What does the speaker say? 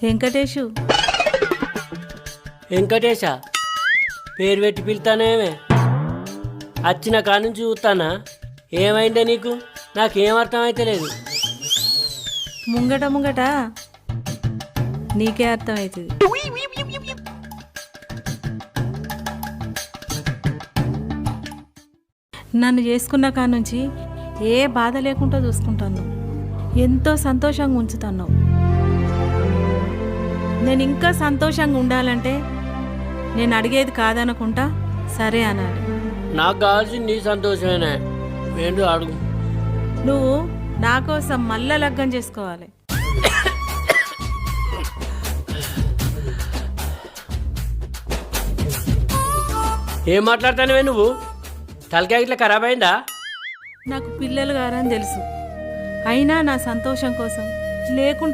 వెంకటేషు. వెంకటేశ పేరు పెట్టి పిలుతానేమే వచ్చిన కానుంచి చూస్తానా ఏమైందే నీకు నాకేం అర్థమైతే లేదు. ముంగట ముంగట నీకే అర్థమవుతుంది. నన్ను చేసుకున్న కానుంచి ఏ బాధ లేకుండా చూసుకుంటాను, ఎంతో సంతోషంగా ఉంచుతాను. నేను ఇంకా సంతోషంగా ఉండాలంటే నేను అడిగేది కాదనుకుంటా సరే అనాలి. నాకు కావాల్సింది నీ సంతోషమేనే, ఏంటో అడుగు. నువ్వు నా కోసం మళ్ళా లగ్గం చేసుకోవాలి. ఏం మాట్లాడతానవే నువ్వు? తలకాయ ఇట్లా ఖరాబ్ అయిందా? నాకు పిల్లలు గారని తెలుసు, అయినా నా సంతోషం కోసం లేకుంటే